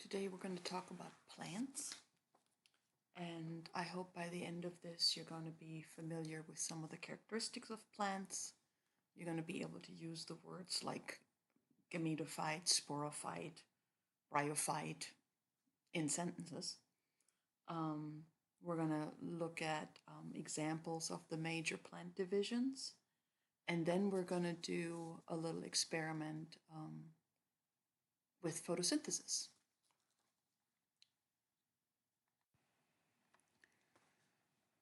Today we're going to talk about plants, and I hope by the end of this you're going to be familiar with some of the characteristics of plants. You're going to be able to use the words like gametophyte, sporophyte, bryophyte in sentences. We're going to look at examples of the major plant divisions, and then we're going to do a little experiment with photosynthesis.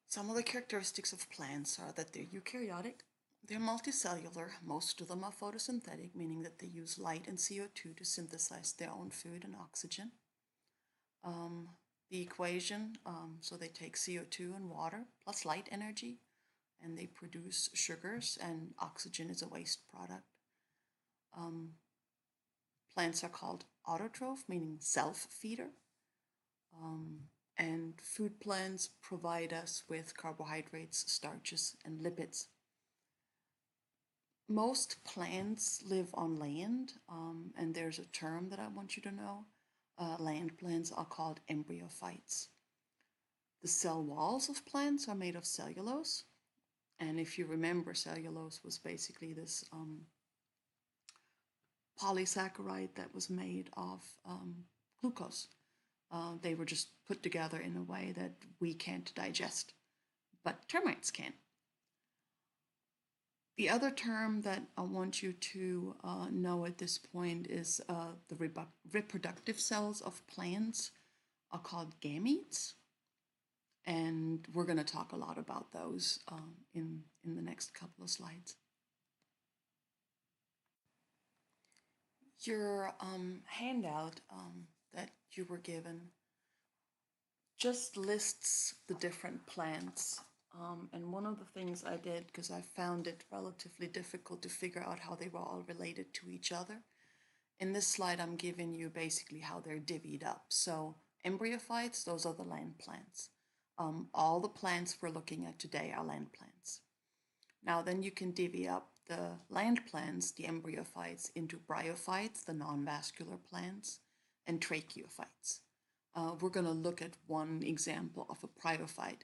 Some of the characteristics of plants are that they're eukaryotic, they're multicellular, most of them are photosynthetic, meaning that they use light and CO2 to synthesize their own food and oxygen. The equation, so they take CO2 and water plus light energy, and they produce sugars, and oxygen is a waste product. Plants are called autotroph, meaning self-feeder. And food plants provide us with carbohydrates, starches, and lipids. Most plants live on land, and there's a term that I want you to know. Land plants are called embryophytes. The cell walls of plants are made of cellulose, and if you remember, cellulose was basically this polysaccharide that was made of glucose. They were just put together in a way that we can't digest, but termites can. The other term that I want you to know at this point is the reproductive cells of plants are called gametes, and we're going to talk a lot about those in the next couple of slides. Your handout that you were given just lists the different plants. And one of the things I did, because I found it relatively difficult to figure out how they were all related to each other, in this slide I'm giving you basically how they're divvied up. So embryophytes, those are the land plants. All the plants we're looking at today are land plants. Now then you can divvy up the land plants, the embryophytes, into bryophytes, the non-vascular plants, and tracheophytes. We're going to look at one example of a bryophyte.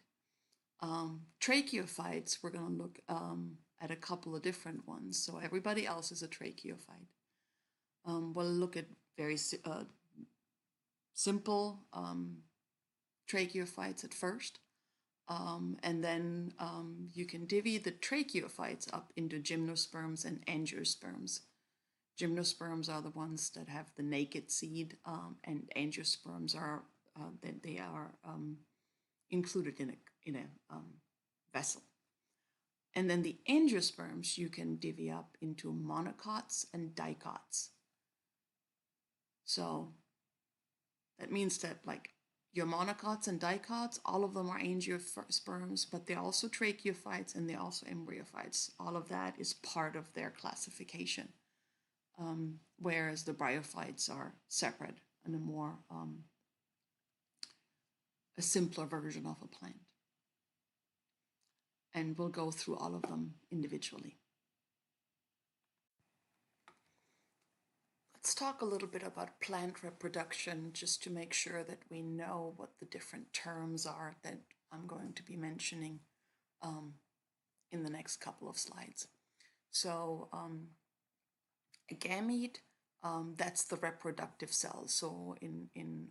Tracheophytes, we're going to look at a couple of different ones. So everybody else is a tracheophyte. We'll look at very simple tracheophytes at first. And then you can divvy the tracheophytes up into gymnosperms and angiosperms. Gymnosperms are the ones that have the naked seed, and angiosperms are they are included in a vessel. And then the angiosperms you can divvy up into monocots and dicots. So that means that like your monocots and dicots, all of them are angiosperms, but they're also tracheophytes and they're also embryophytes. All of that is part of their classification. Whereas the bryophytes are separate and a simpler version of a plant. And we'll go through all of them individually. Let's talk a little bit about plant reproduction, just to make sure that we know what the different terms are that I'm going to be mentioning in the next couple of slides. So a gamete, that's the reproductive cell. So in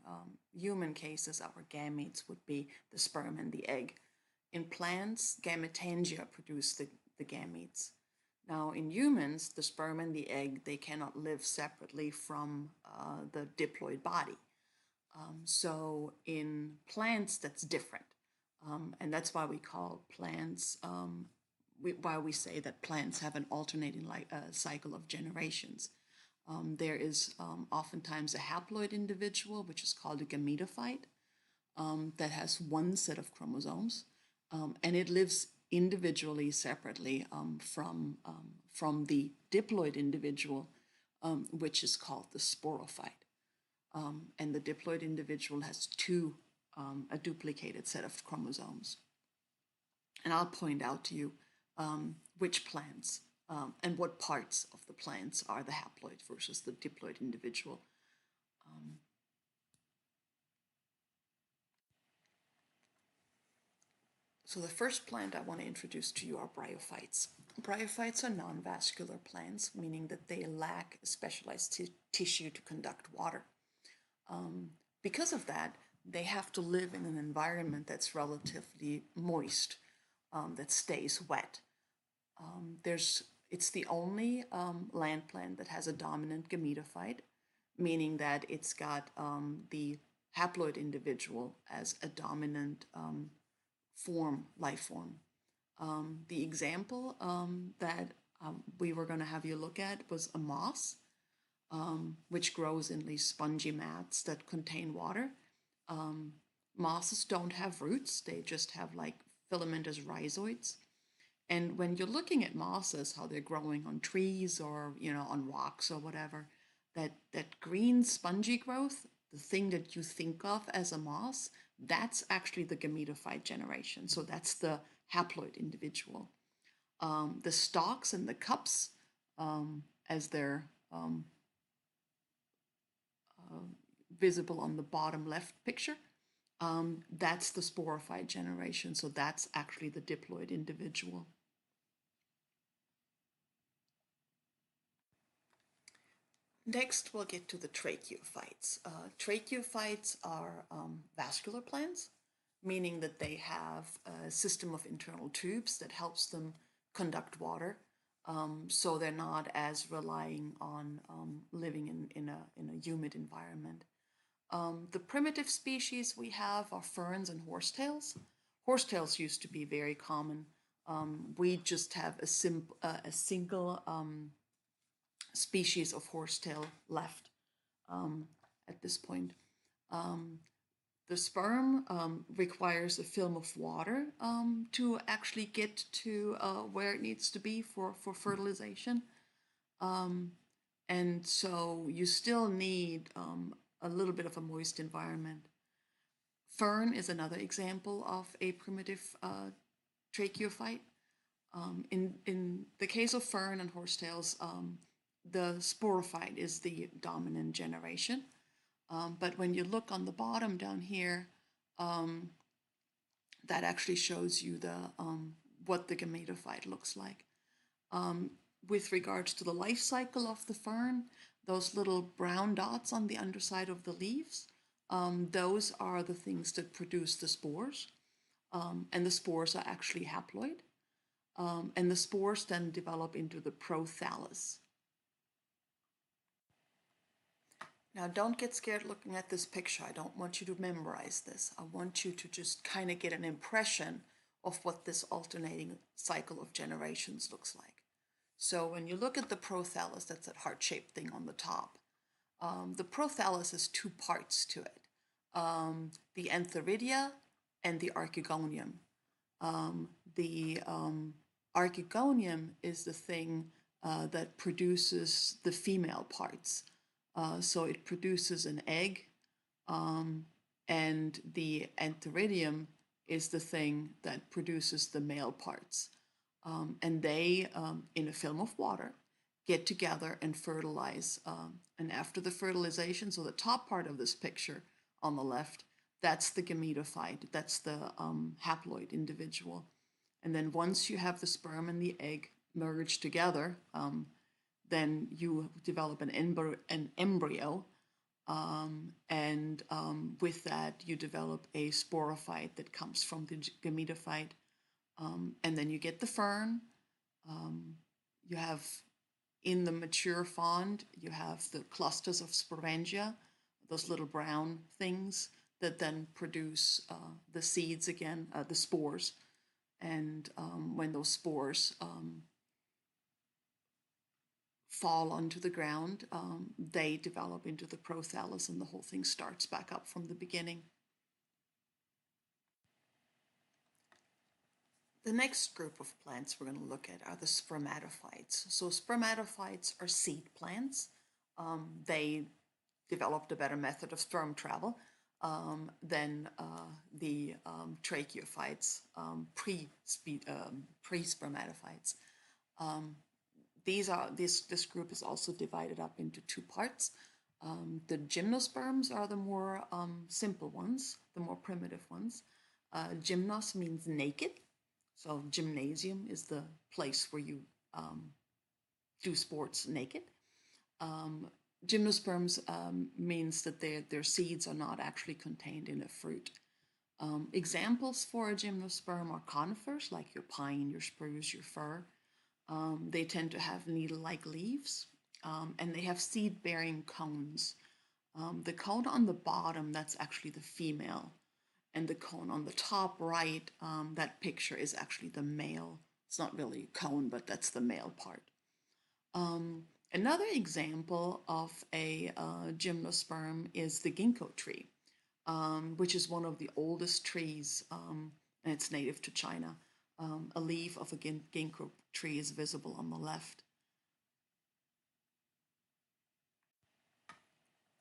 human cases, our gametes would be the sperm and the egg. In plants, gametangia produce the gametes. Now in humans, the sperm and the egg, they cannot live separately from the diploid body. So in plants, that's different. And that's why we call plants, why we say that plants have an alternating cycle of generations. There is oftentimes a haploid individual, which is called a gametophyte, that has one set of chromosomes, and it lives individually, separately from the diploid individual, which is called the sporophyte. And the diploid individual has a duplicated set of chromosomes. And I'll point out to you which plants and what parts of the plants are the haploid versus the diploid individual. So the first plant I want to introduce to you are bryophytes. Bryophytes are non-vascular plants, meaning that they lack specialized tissue to conduct water. Because of that, they have to live in an environment that's relatively moist, that stays wet. It's the only land plant that has a dominant gametophyte, meaning that it's got the haploid individual as a dominant life form. The example that we were going to have you look at was a moss, which grows in these spongy mats that contain water. Mosses don't have roots, they just have like filamentous rhizoids. And when you're looking at mosses, how they're growing on trees or on rocks or whatever, that green spongy growth, the thing that you think of as a moss, that's actually the gametophyte generation. So that's the haploid individual. The stalks and the cups, as they're visible on the bottom left picture, that's the sporophyte generation. So that's actually the diploid individual. Next, we'll get to the tracheophytes. Tracheophytes are vascular plants, meaning that they have a system of internal tubes that helps them conduct water. So they're not as relying on living in a humid environment. The primitive species we have are ferns and horsetails. Horsetails used to be very common. We just have a single species of horsetail left at this point. The sperm requires a film of water to actually get to where it needs to be for fertilization. And so you still need a little bit of a moist environment. Fern is another example of a primitive tracheophyte. In the case of fern and horsetails, the sporophyte is the dominant generation. But when you look on the bottom down here, that actually shows you what the gametophyte looks like. With regards to the life cycle of the fern, those little brown dots on the underside of the leaves, those are the things that produce the spores. And the spores are actually haploid. And the spores then develop into the prothallus. Now, don't get scared looking at this picture. I don't want you to memorize this. I want you to just kind of get an impression of what this alternating cycle of generations looks like. So when you look at the prothallus, that's that heart-shaped thing on the top. The prothallus has two parts to it, the antheridia and the archegonium. The archegonium is the thing that produces the female parts. So it produces an egg, and the antheridium is the thing that produces the male parts. And they, in a film of water, get together and fertilize. And after the fertilization, so the top part of this picture on the left, that's the gametophyte, that's the haploid individual. And then once you have the sperm and the egg merged together, then you develop an embryo, and with that you develop a sporophyte that comes from the gametophyte, and then you get the fern. You have, in the mature frond, you have the clusters of sporangia, those little brown things that then produce the seeds again, the spores. And when those spores fall onto the ground, they develop into the prothallus, and the whole thing starts back up from the beginning. The next group of plants we're going to look at are the spermatophytes. So spermatophytes are seed plants. They developed a better method of sperm travel than the tracheophytes, pre-spermatophytes. This group is also divided up into two parts. The gymnosperms are the more simple ones, the more primitive ones. Gymnos means naked, So gymnasium is the place where you do sports naked. Um, Gymnosperms means that their seeds are not actually contained in a fruit. Examples for a gymnosperm are conifers, like your pine, your spruce, your fir. They tend to have needle-like leaves, and they have seed-bearing cones. The cone on the bottom, that's actually the female, and the cone on the top right, that picture is actually the male. It's not really a cone, but that's the male part. Another example of a gymnosperm is the ginkgo tree, which is one of the oldest trees, and it's native to China. A leaf of a ginkgo tree is visible on the left.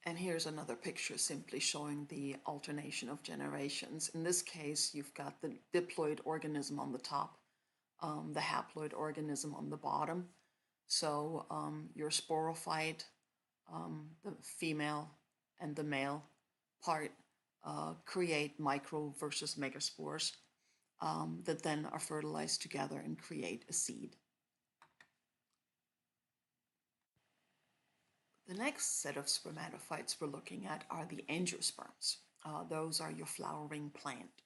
And here's another picture simply showing the alternation of generations. In this case, you've got the diploid organism on the top, the haploid organism on the bottom. So your sporophyte, the female and the male part, create micro versus megaspores that then are fertilized together and create a seed. The next set of spermatophytes we're looking at are the angiosperms. Those are your flowering plant.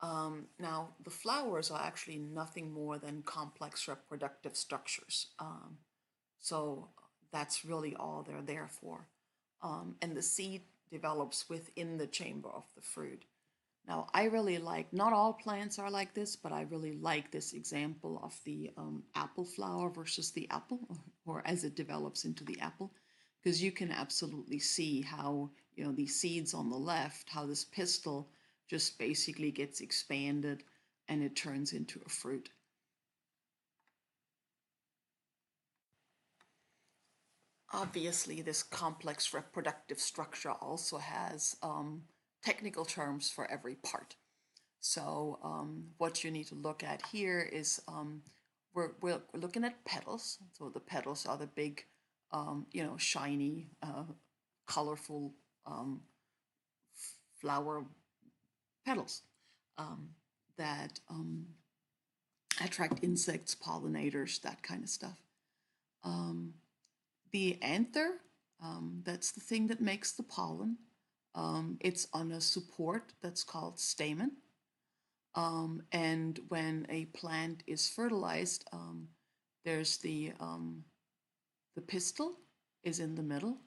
Now, the flowers are actually nothing more than complex reproductive structures. So that's really all they're there for. And the seed develops within the chamber of the fruit. Now, I really like, not all plants are like this, but I really like this example of the apple flower versus the apple, or as it develops into the apple, because you can absolutely see how, you know, these seeds on the left, how this pistil just basically gets expanded and it turns into a fruit. Obviously, this complex reproductive structure also has technical terms for every part. So what you need to look at here is we're looking at petals. So the petals are the big, shiny, colorful flower petals that attract insects, pollinators, that kind of stuff. The anther, that's the thing that makes the pollen. It's on a support that's called stamen. And when a plant is fertilized, there's the pistil is in the middle.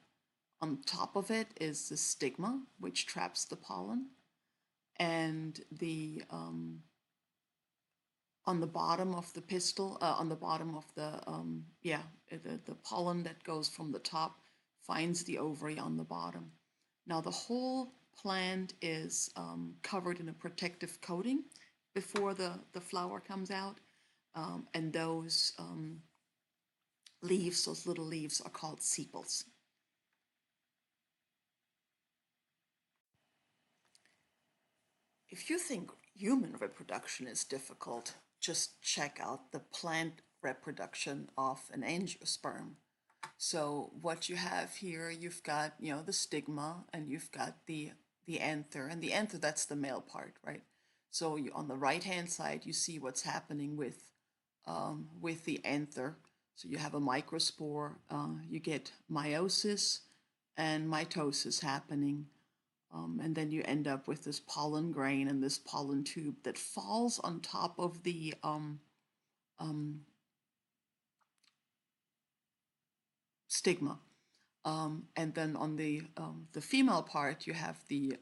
On top of it is the stigma, which traps the pollen, and the on the bottom of the pistil, on the bottom of the pollen that goes from the top finds the ovary on the bottom. Now the whole plant is covered in a protective coating before the flower comes out, and those leaves, those little leaves, are called sepals. If you think human reproduction is difficult, just check out the plant reproduction of an angiosperm. So what you have here, you've got, you know, the stigma, and you've got the anther, and the anther, that's the male part, right? So on the right-hand side, you see what's happening with the anther. So you have a microspore, you get meiosis and mitosis happening. And then you end up with this pollen grain and this pollen tube that falls on top of the stigma. And then on the female part, you have the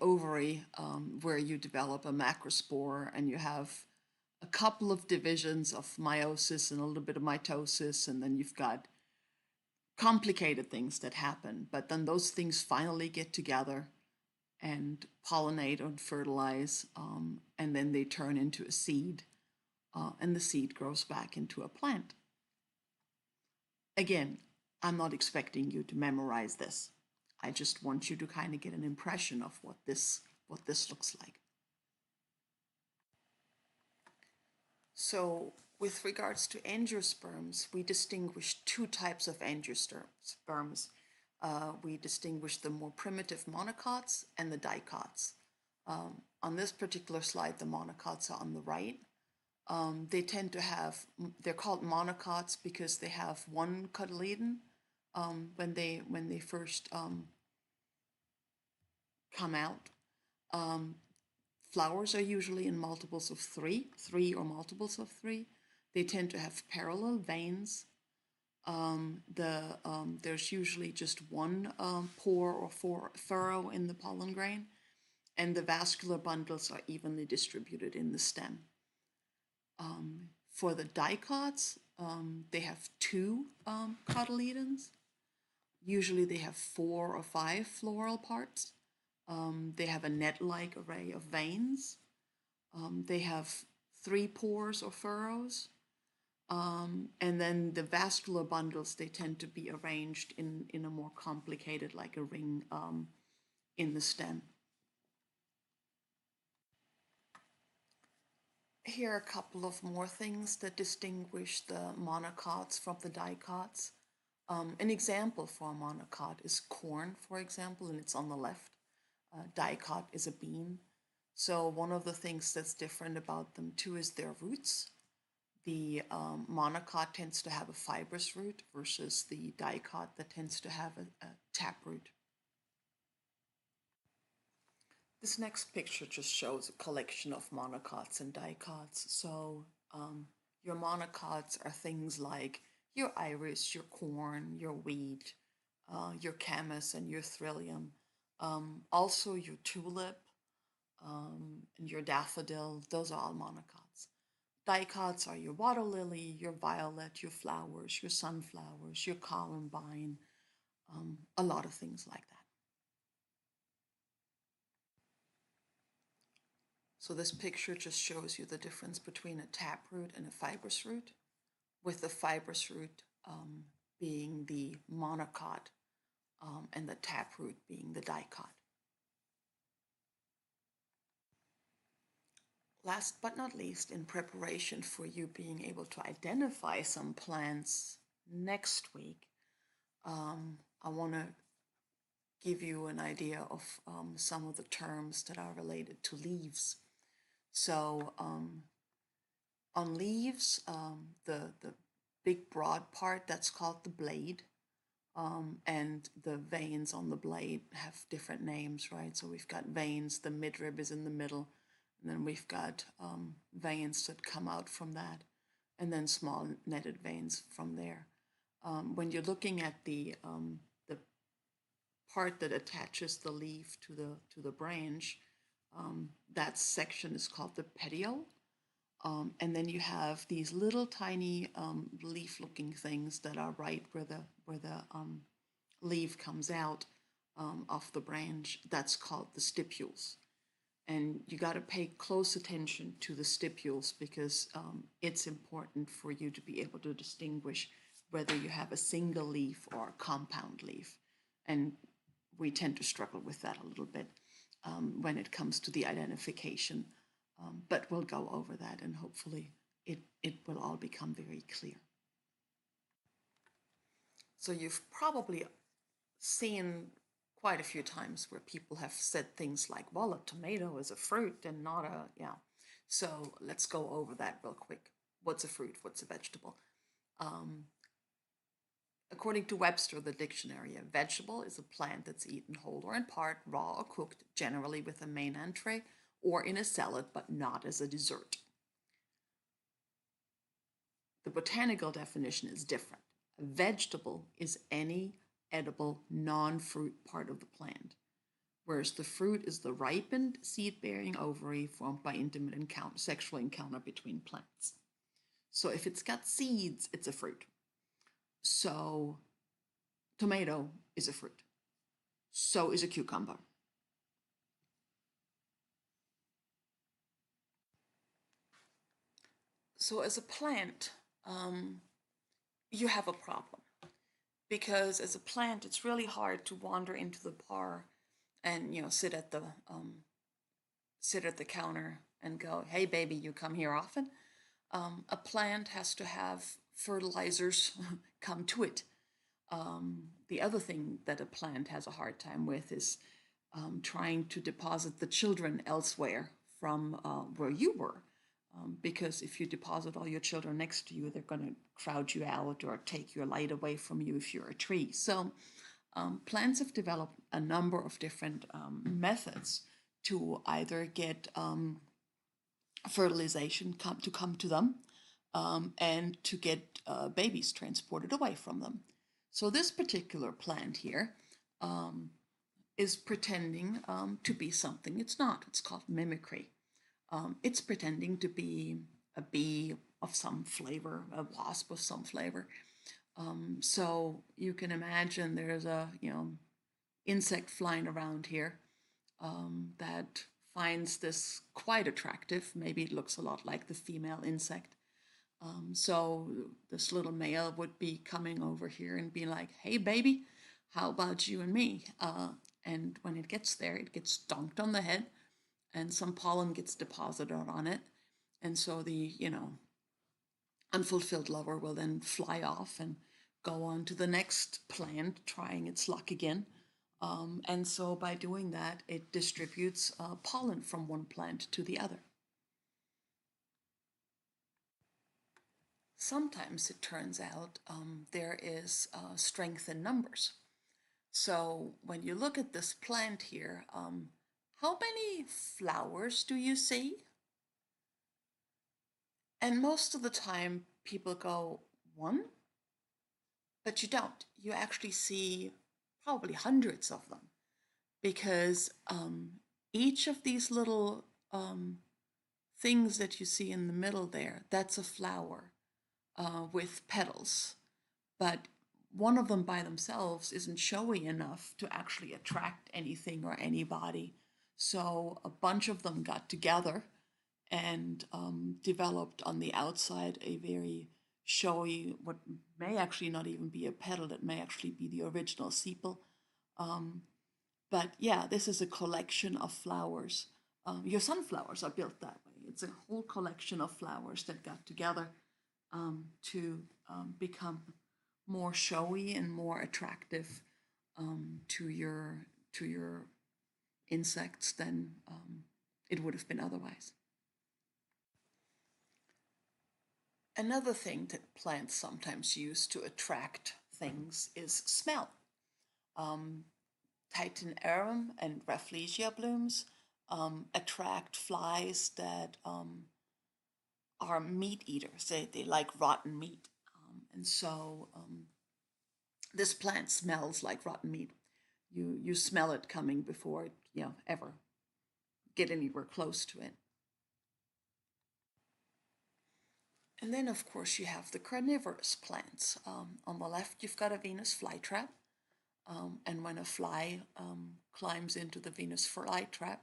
ovary, where you develop a macrospore, and you have a couple of divisions of meiosis and a little bit of mitosis, and then you've got complicated things that happen. But then those things finally get together and pollinate and fertilize, and then they turn into a seed, and the seed grows back into a plant. Again, I'm not expecting you to memorize this. I just want you to kind of get an impression of what this looks like. So with regards to angiosperms, we distinguish two types of angiosperms. We distinguish the more primitive monocots and the dicots. On this particular slide, the monocots are on the right. They tend to have, they're called monocots because they have one cotyledon when they first come out. Flowers are usually in multiples of three or multiples of three. They tend to have parallel veins. There's usually just one pore or furrow in the pollen grain, and the vascular bundles are evenly distributed in the stem. For the dicots, they have two cotyledons. Usually they have 4 or 5 floral parts. They have a net-like array of veins. They have 3 pores or furrows. And then the vascular bundles, they tend to be arranged in a more complicated, like a ring in the stem. Here are a couple of more things that distinguish the monocots from the dicots. An example for a monocot is corn, for example, and it's on the left. Dicot is a bean. So one of the things that's different about them too is their roots. The monocot tends to have a fibrous root versus the dicot that tends to have a taproot. This next picture just shows a collection of monocots and dicots. So your monocots are things like your iris, your corn, your wheat, your camas, and your trillium. Also your tulip and your daffodil, those are all monocots. Dicots are your water lily, your violet, your flowers, your sunflowers, your columbine, a lot of things like that. So this picture just shows you the difference between a taproot and a fibrous root, with the fibrous root being the monocot and the taproot being the dicot. Last but not least, in preparation for you being able to identify some plants next week, I want to give you an idea of some of the terms that are related to leaves. So on leaves, the big broad part, that's called the blade, and the veins on the blade have different names, right? So we've got veins, the midrib is in the middle, and then we've got veins that come out from that, and then small netted veins from there. When you're looking at the part that attaches the leaf to the branch, that section is called the petiole. And then you have these little tiny leaf-looking things that are right where the leaf comes out off the branch. That's called the stipules. And you got to pay close attention to the stipules because it's important for you to be able to distinguish whether you have a single leaf or a compound leaf. And we tend to struggle with that a little bit when it comes to the identification. But we'll go over that and hopefully it will all become very clear. So you've probably seen quite a few times where people have said things like, well, a tomato is a fruit and not a, yeah. So let's go over that real quick. What's a fruit? What's a vegetable? According to Webster, the dictionary, a vegetable is a plant that's eaten whole or in part, raw or cooked, generally with a main entree or in a salad, but not as a dessert. The botanical definition is different. A vegetable is any edible non-fruit part of the plant, whereas the fruit is the ripened seed-bearing ovary formed by intimate sexual encounter between plants. So if it's got seeds, it's a fruit. So tomato is a fruit. So is a cucumber. So as a plant, you have a problem because as a plant, it's really hard to wander into the bar and sit at the counter and go, "Hey, baby, you come here often." A plant has to have fertilizers come to it. The other thing that a plant has a hard time with is trying to deposit the children elsewhere from where you were. Because if you deposit all your children next to you, they're going to crowd you out or take your light away from you if you're a tree. So plants have developed a number of different methods to either get fertilization to come to them and to get babies transported away from them. So this particular plant here is pretending to be something it's not. It's called mimicry. It's pretending to be a bee of some flavor, a wasp of some flavor. So you can imagine there's a insect flying around here that finds this quite attractive. Maybe it looks a lot like the female insect. So this little male would be coming over here and be like, "Hey, baby, how about you and me?" And when it gets there, it gets donked on the head, and some pollen gets deposited on it, and so the unfulfilled lover will then fly off and go on to the next plant, trying its luck again. And so by doing that, it distributes pollen from one plant to the other. Sometimes it turns out there is strength in numbers. So when you look at this plant here, how many flowers do you see? And most of the time people go, one? But you don't. You actually see probably hundreds of them because each of these little things that you see in the middle there, that's a flower with petals. But one of them by themselves isn't showy enough to actually attract anything or anybody. So a bunch of them got together and developed on the outside a very showy, what may actually not even be a petal, it may actually be the original sepal. But yeah, this is a collection of flowers. Your sunflowers are built that way. It's a whole collection of flowers that got together to become more showy and more attractive to your insects than it would have been otherwise. Another thing that plants sometimes use to attract things is smell. Um, Titaniarum and Rafflesia blooms attract flies that are meat eaters. They like rotten meat. And so this plant smells like rotten meat. You smell it coming before it ever get anywhere close to it. And then, of course, you have the carnivorous plants. On the left, you've got a Venus flytrap. And when a fly climbs into the Venus flytrap,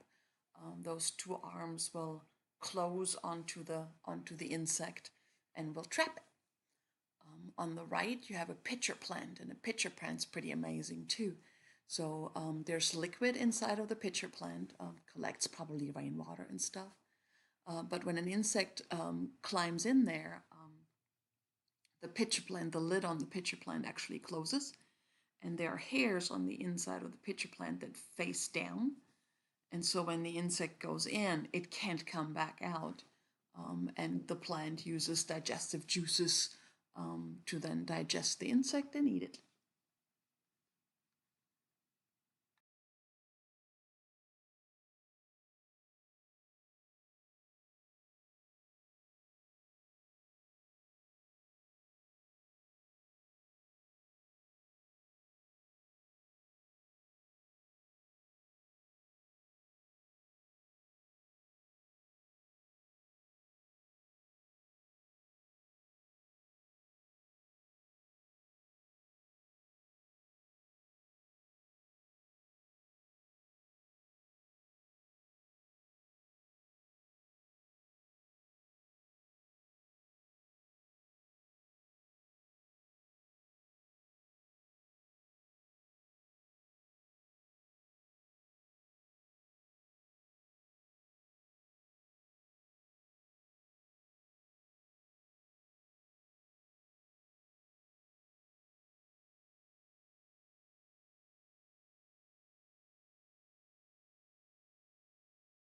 those two arms will close onto the insect and will trap it. On the right, you have a pitcher plant, and a pitcher plant's pretty amazing too. So there's liquid inside of the pitcher plant, collects probably rainwater and stuff. But when an insect climbs in there, the pitcher plant, the lid on the pitcher plant actually closes, and there are hairs on the inside of the pitcher plant that face down. And so when the insect goes in, it can't come back out. And the plant uses digestive juices to then digest the insect and eat it.